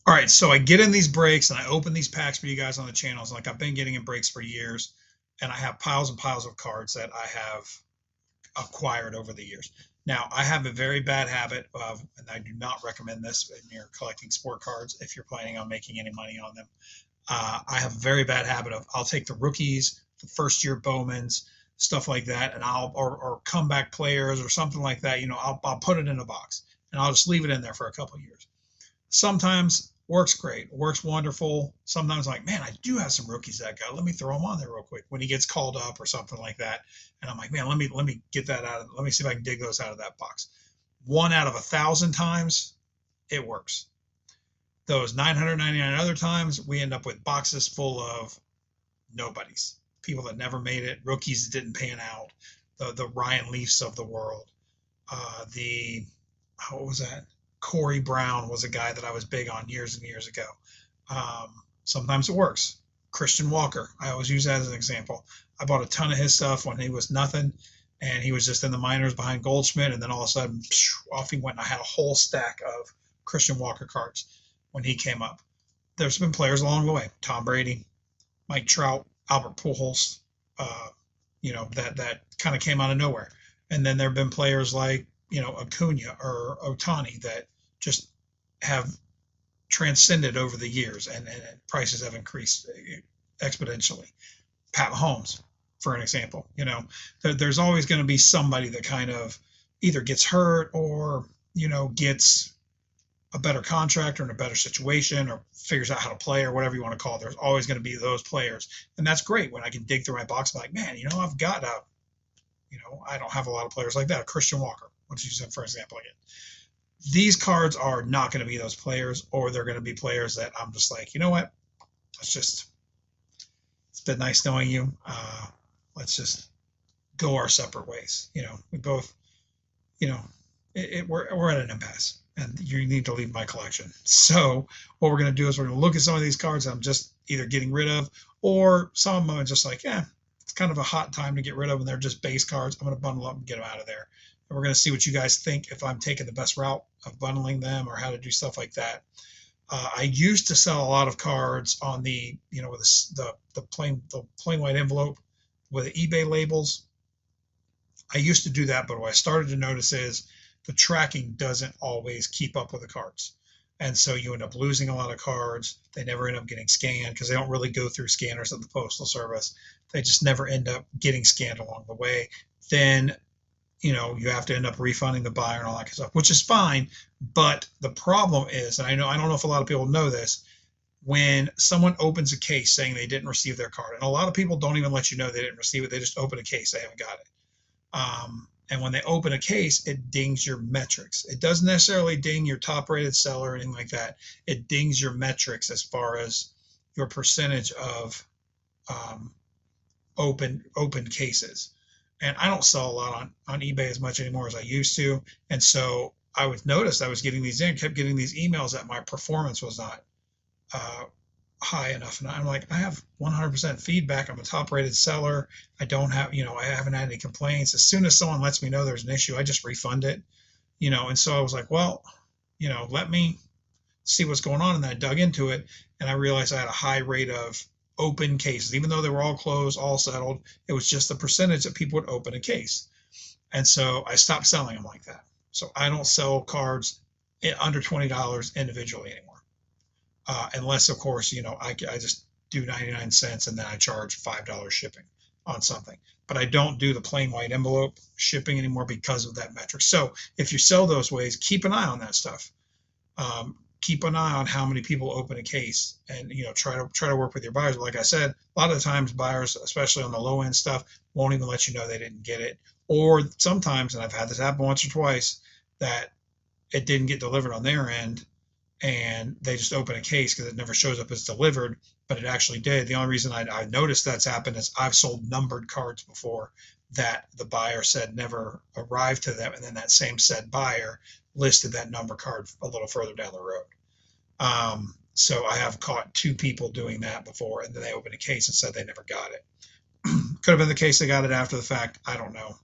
All right, so I get in these breaks and I open these packs for you guys on the channels. Like I've been getting in breaks for years, and I have piles and piles of cards that I have acquired over the years. Now, I have a very bad habit of, and I do not recommend this when you're collecting sport cards if you're planning on making any money on them. I have a very bad habit of I'll take the rookies, the first year Bowmans, stuff like that, and or comeback players or something like that. I'll put it in a box and I'll just leave it in there for a couple of years. Sometimes works great, works wonderful. Sometimes like, man, I do have some rookies that guy. Let me throw him on there real quick when he gets called up or something like that. And I'm like, man, let me get that out of. Let me see if I can dig those out of that box. One out of 1,000 times, it works. Those 999 other times, we end up with boxes full of nobodies, people that never made it, rookies that didn't pan out, the Ryan Leafs of the world, the what was that? Corey Brown was a guy that I was big on years and years ago. Sometimes it works. Christian Walker, I always use that as an example. I bought a ton of his stuff when he was nothing, and he was just in the minors behind Goldschmidt, and then all of a sudden, off he went. And I had a whole stack of Christian Walker cards when he came up. There's been players along the way: Tom Brady, Mike Trout, Albert Pujols. That kind of came out of nowhere. And then there have been players like Acuna or Otani that just have transcended over the years, and prices have increased exponentially. Pat Mahomes, for an example, there's always going to be somebody that kind of either gets hurt or gets a better contract or in a better situation or figures out how to play or whatever you want to call it. There's always going to be those players, and that's great when I can dig through my box and be like, man, I've got I don't have a lot of players like that. Christian Walker, let's use him for example again. These cards are not going to be those players, or they're going to be players that I'm just like, you know what? It's been nice knowing you. Let's just go our separate ways. We both, we're at an impasse, and you need to leave my collection. So what we're going to do is we're going to look at some of these cards I'm just either getting rid of, or some of them are just like, yeah, it's kind of a hot time to get rid of, and they're just base cards. I'm going to bundle up and get them out of there. And we're going to see what you guys think, if I'm taking the best route of bundling them or how to do stuff like that. I used to sell a lot of cards on the, with the plain white envelope with the eBay labels. I used to do that, but what I started to notice is the tracking doesn't always keep up with the cards. And so you end up losing a lot of cards. They never end up getting scanned because they don't really go through scanners at the Postal Service. They just never end up getting scanned along the way. Then you have to end up refunding the buyer and all that kind of stuff, which is fine. But the problem is, and I don't know if a lot of people know this, when someone opens a case saying they didn't receive their card, and a lot of people don't even let you know they didn't receive it. They just open a case, they haven't got it. And when they open a case, it dings your metrics. It doesn't necessarily ding your top rated seller or anything like that. It dings your metrics as far as your percentage of open cases. And I don't sell a lot on eBay as much anymore as I used to. And so I would notice I was getting kept getting these emails that my performance was not high enough. And I'm like, I have 100% feedback. I'm a top rated seller. I don't have, I haven't had any complaints. As soon as someone lets me know there's an issue, I just refund it, and so I was like, well, let me see what's going on. And then I dug into it and I realized I had a high rate of open cases, even though they were all closed, all settled. It was just the percentage that people would open a case. And so I stopped selling them like that. So I don't sell cards under $20 individually anymore. Unless, of course, I just do 99 cents and then I charge $5 shipping on something. But I don't do the plain white envelope shipping anymore because of that metric. So if you sell those ways, keep an eye on that stuff. Keep an eye on how many people open a case, and try to work with your buyers. Like I said, a lot of the times buyers, especially on the low end stuff, won't even let you know they didn't get it. Or sometimes, and I've had this happen once or twice, that it didn't get delivered on their end, and they just open a case because it never shows up as delivered, but it actually did. The only reason I noticed that's happened is I've sold numbered cards before that the buyer said never arrived to them, and then that same said buyer listed that number card a little further down the road. So I have caught two people doing that before, and then they opened a case and said they never got it. Could have been the case they got it after the fact. I don't know.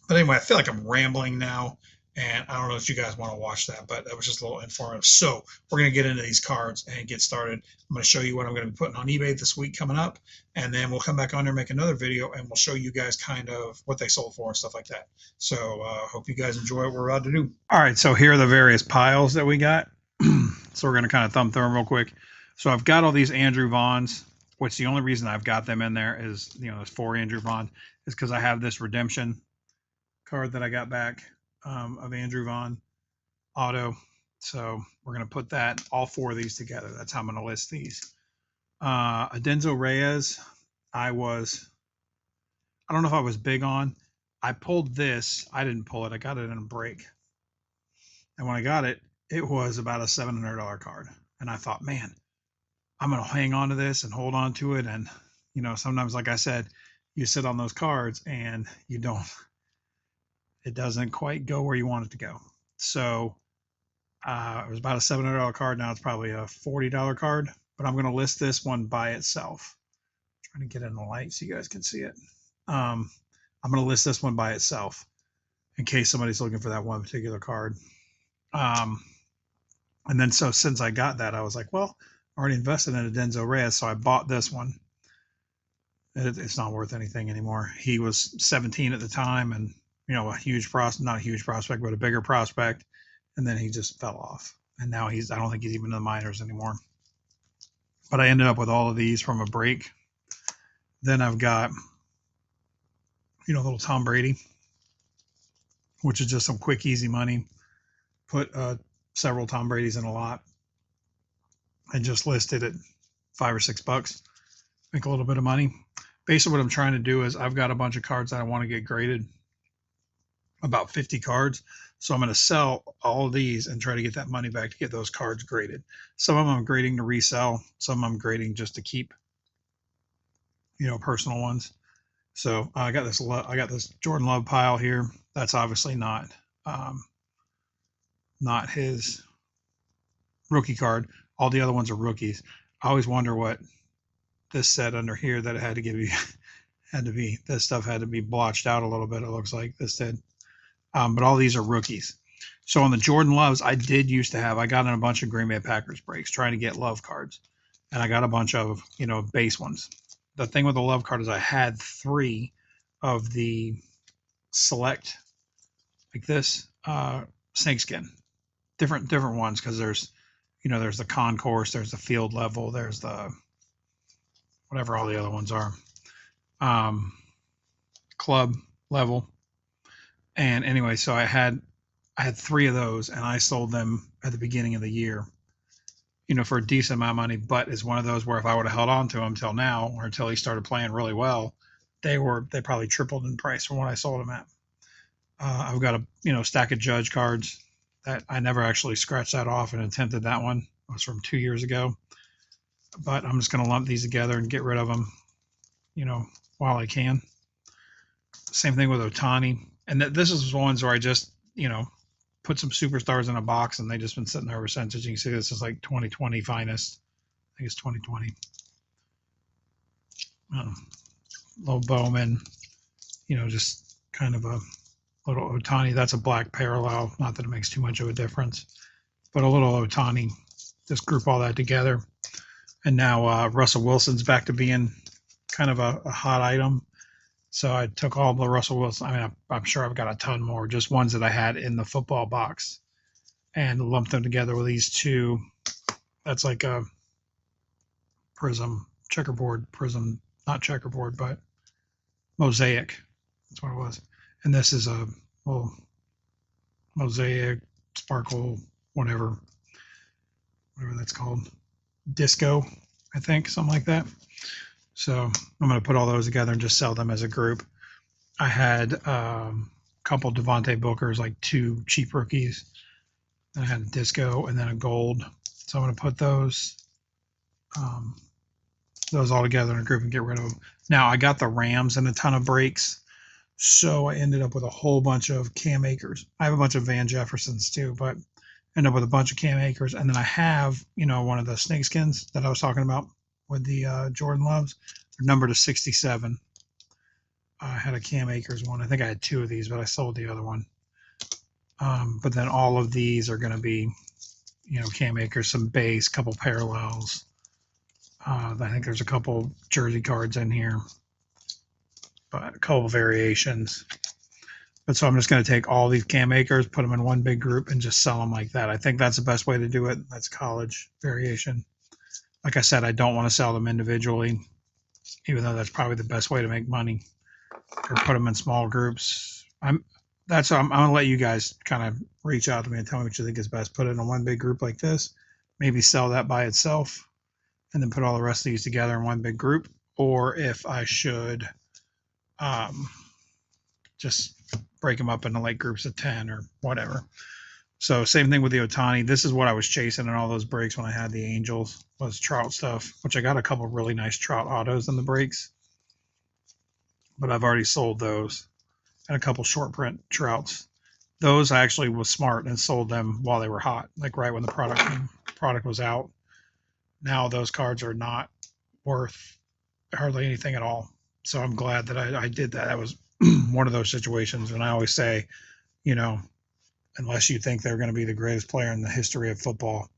But anyway, I feel like I'm rambling now. And I don't know if you guys want to watch that, but that was just a little informative. So we're going to get into these cards and get started. I'm going to show you what I'm going to be putting on eBay this week coming up. And then we'll come back on there, make another video, and we'll show you guys kind of what they sold for and stuff like that. So hope you guys enjoy what we're about to do. All right, so here are the various piles that we got. So we're going to kind of thumb through them real quick. So I've got all these Andrew Vaughns, which the only reason I've got them in there is, there's 4 Andrew Vaughn, is because I have this redemption card that I got back of Andrew Vaughn auto. So we're going to put that, all 4 of these together. That's how I'm going to list these. Adenzo Reyes, I don't know if I was big on. I pulled this. I didn't pull it. I got it in a break. And when I got it, it was about a $700 card. And I thought, man, I'm going to hang on to this and hold on to it. And, sometimes, like I said, you sit on those cards and it doesn't quite go where you want it to go. So it was about a $700 card. Now it's probably a $40 card, but I'm going to list this one by itself. I'm trying to get in the light so you guys can see it. I'm going to list this one by itself in case somebody's looking for that one particular card. And then so since I got that, I was like, well, I already invested in a Adenzo Reyes, so I bought this one. It's not worth anything anymore. He was 17 at the time, and a huge prospect, not a huge prospect, but a bigger prospect. And then he just fell off. And now I don't think he's even in the minors anymore. But I ended up with all of these from a break. Then I've got, little Tom Brady, which is just some quick, easy money. Put several Tom Brady's in a lot and just listed at $5 or $6. Make a little bit of money. Basically what I'm trying to do is I've got a bunch of cards that I want to get graded, about 50 cards. So I'm going to sell all of these and try to get that money back to get those cards graded. Some of them I'm grading to resell. Some I'm grading just to keep, personal ones. So I got this Jordan Love pile here. That's obviously not his rookie card. All the other ones are rookies. I always wonder what this said under here, that it had to this stuff had to be blotched out a little bit. It looks like this did. But all these are rookies. So on the Jordan Loves, I got in a bunch of Green Bay Packers breaks trying to get Love cards. And I got a bunch of, base ones. The thing with the Love card is I had 3 of the select, like this, snakeskin. Different ones, because there's, there's the concourse, there's the field level, there's the whatever all the other ones are, club level. And anyway, so I had 3 of those, and I sold them at the beginning of the year, for a decent amount of money. But it's one of those where if I would have held on to him till now, or until he started playing really well, they probably tripled in price from what I sold them at. I've got a stack of Judge cards that I never actually scratched that off and attempted that one. It was from 2 years ago. But I'm just going to lump these together and get rid of them, while I can. Same thing with Ohtani. And this is ones where I just, put some superstars in a box, and they've just been sitting there ever since. As you can see, this is like 2020 finest. I think it's 2020. Little Bowman, just kind of a little Ohtani. That's a black parallel. Not that it makes too much of a difference, but a little Ohtani. Just group all that together. And now Russell Wilson's back to being kind of a hot item. So I took all the Russell Wilson. I mean, I'm sure I've got a ton more, just ones that I had in the football box, and lumped them together with these 2. That's like a checkerboard prism, not checkerboard, but mosaic. That's what it was. And this is a little mosaic, sparkle, whatever that's called. Disco, I think, something like that. So I'm going to put all those together and just sell them as a group. I had a couple Devontae Bookers, like 2 cheap rookies. I had a disco and then a gold. So I'm going to put those all together in a group and get rid of them. Now I got the Rams in a ton of breaks, so I ended up with a whole bunch of Cam Akers. I have a bunch of Van Jeffersons too, but end up with a bunch of Cam Akers. And then I have, one of the snakeskins that I was talking about with the Jordan Loves. They're numbered to 67. I had a Cam Akers one. I think I had 2 of these, but I sold the other one. But then all of these are going to be, you know, can makers, some base, couple parallels. I think there's a couple jersey cards in here, but a couple variations. But so I'm just going to take all these can makers, put them in one big group, and just sell them like that. I think that's the best way to do it. That's college variation. Like I said, I don't want to sell them individually, even though that's probably the best way to make money, or put them in small groups. I'm gonna let you guys kind of reach out to me and tell me what you think is best. Put it in one big group like this, maybe sell that by itself, and then put all the rest of these together in one big group, or if I should just break them up into like groups of 10 or whatever. So same thing with the Otani. This is what I was chasing in all those breaks when I had the Angels, was Trout stuff, which I got a couple really nice Trout autos in the breaks, but I've already sold those, and a couple short print Trouts. Those I actually was smart and sold them while they were hot, like right when the product was out. Now those cards are not worth hardly anything at all. So I'm glad that I did that. That was one of those situations. And I always say, you know, unless you think they're going to be the greatest player in the history of football,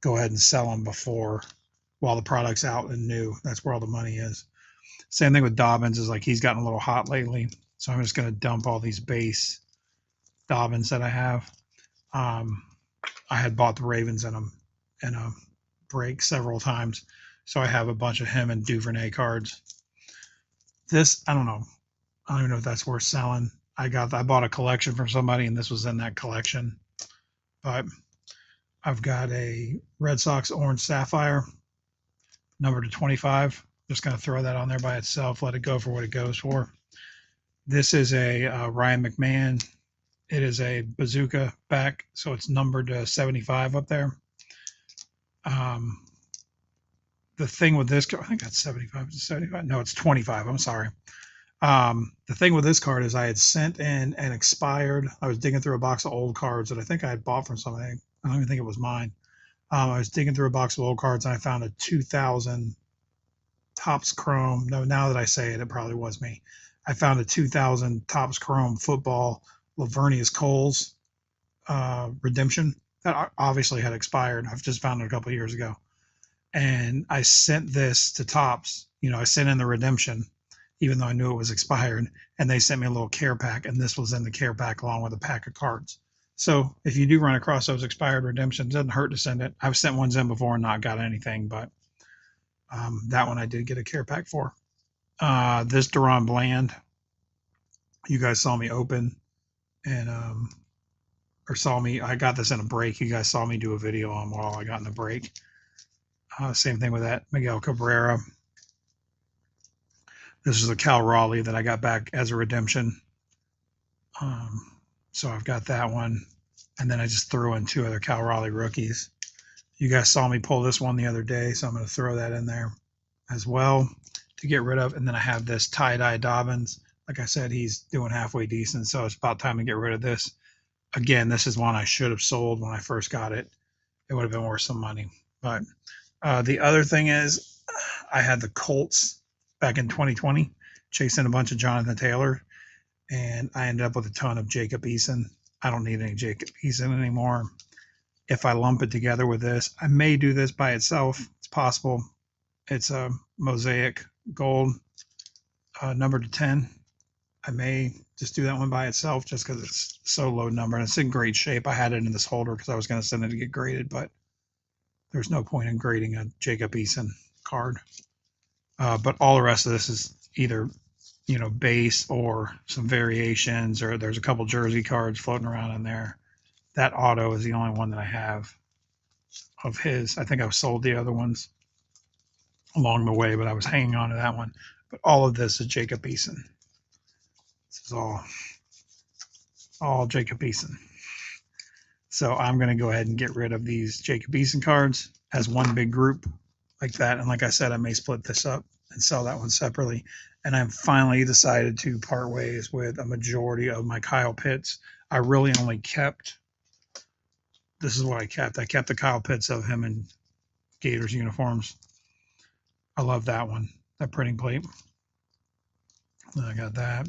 go ahead and sell them while the product's out and new. That's where all the money is. Same thing with Dobbins, is like he's gotten a little hot lately. So I'm just going to dump all these base Dobbins that I have. I had bought the Ravens in a break several times. So I have a bunch of him and Duvernay cards. This, I don't know. I don't even know if that's worth selling. I bought a collection from somebody, and this was in that collection. But I've got a Red Sox orange sapphire, number to 25. Just going to throw that on there by itself, let it go for what it goes for. This is a Ryan McMahon. It is a bazooka back, so it's numbered to 75 up there. The thing with this, I think that's 75. Is it 75? No, it's 25. I'm sorry. The thing with this card is I had sent in an expired. I was digging through a box of old cards that I think I had bought from somebody. I don't even think it was mine. I was digging through a box of old cards, and I found a 2000 Topps Chrome. No, now that I say it, it probably was me. I found a 2000 Topps Chrome football Lavernius Coles redemption that obviously had expired. I've just found it a couple of years ago. And I sent this to Topps. You know, I sent in the redemption, even though I knew it was expired, and they sent me a little care pack, and this was in the care pack along with a pack of cards. So if you do run across those expired redemptions, it doesn't hurt to send it. I've sent ones in before and not got anything, but that one I did get a care pack for. This Deron Bland, you guys saw me open, and I got this in a break. You guys saw me do a video on while I got in the break. Same thing with that Miguel Cabrera. This is a Cal Raleigh that I got back as a redemption. So I've got that one. And then I just threw in 2 other Cal Raleigh rookies. You guys saw me pull this one the other day, so I'm going to throw that in there as well to get rid of. And then I have this tie-dye Dobbins. Like I said, he's doing halfway decent, so it's about time to get rid of this. Again, this is one I should have sold when I first got it. It would have been worth some money. But the other thing is, I had the Colts back in 2020, chasing a bunch of Jonathan Taylor, and I ended up with a ton of Jacob Eason. I don't need any Jacob Eason anymore. If I lump it together with this, I may do this by itself. It's possible. It's a mosaic gold, number to 10. I may just do that one by itself just because it's so low number and it's in great shape. I had it in this holder because I was going to send it to get graded, but there's no point in grading a Jacob Eason card. But all the rest of this is either, you know, base or some variations, or there's a couple jersey cards floating around in there. That auto is the only one that I have of his. I think I've sold the other ones along the way, but I was hanging on to that one. But all of this is Jacob Eason. This is all Jacob Eason. So I'm going to go ahead and get rid of these Jacob Eason cards as one big group like that. And like I said, I may split this up and sell that one separately. And I've finally decided to part ways with a majority of my Kyle Pitts. I really only kept, this is what I kept. I kept the Kyle Pitts of him in Gators uniforms. I love that one, that printing plate. Then I got that,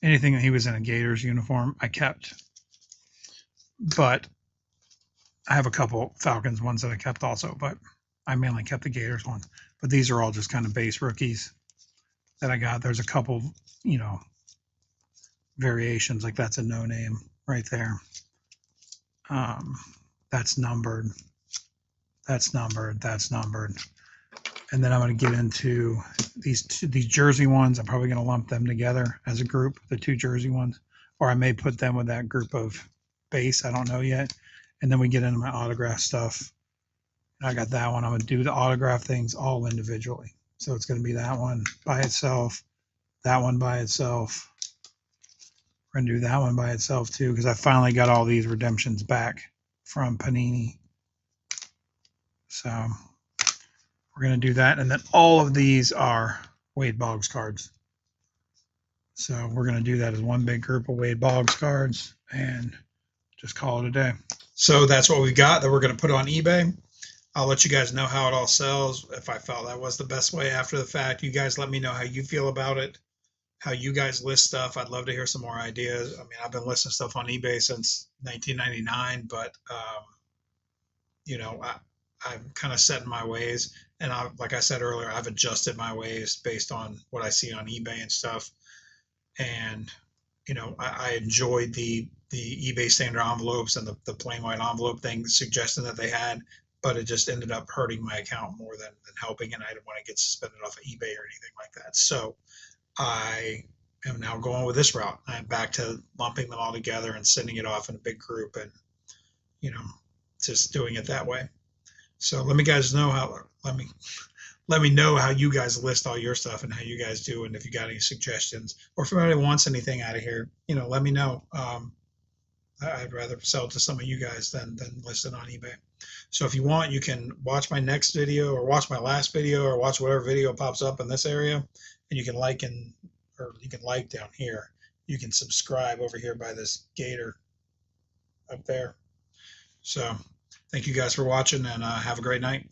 Anything that he was in a Gators uniform, I kept. But I have a couple Falcons ones that I kept also, but I mainly kept the Gators ones. But these are all just kind of base rookies that I got. There's a couple, you know, variations, like that's a no name right there. That's numbered, that's numbered, that's numbered. And then I'm going to get into these jersey ones. I'm probably going to lump them together as a group, the two jersey ones, or I may put them with that group of base. I don't know yet. And then we get into my autograph stuff. I got that one. I'm going to do the autograph things all individually. So it's going to be that one by itself, that one by itself. We're going to do that one by itself too, because I finally got all these redemptions back from Panini. So we're going to do that. And then all of these are Wade Boggs cards. So we're going to do that as one big group of Wade Boggs cards and just call it a day. So that's what we got that we're going to put on eBay. I'll let you guys know how it all sells. If I felt that was the best way after the fact, you guys let me know how you feel about it, how you guys list stuff. I'd love to hear some more ideas. I mean, I've been listing stuff on eBay since 1999, but you know, I'm kind of set in my ways. And like I said earlier, I've adjusted my ways based on what I see on eBay and stuff. And, you know, I enjoyed the eBay standard envelopes and the plain white envelope thing suggestion that they had, but it just ended up hurting my account more than helping. And I didn't want to get suspended off of eBay or anything like that. So I am now going with this route. I'm back to lumping them all together and sending it off in a big group and, you know, just doing it that way. So let me guys know how, let me know how you guys list all your stuff and how you guys do, and if you got any suggestions, or if anybody wants anything out of here, you know, let me know. I'd rather sell to some of you guys than list it on eBay. So if you want, you can watch my next video or watch my last video or watch whatever video pops up in this area, and you can like down here. You can subscribe over here by this gator up there. So thank you guys for watching, and have a great night.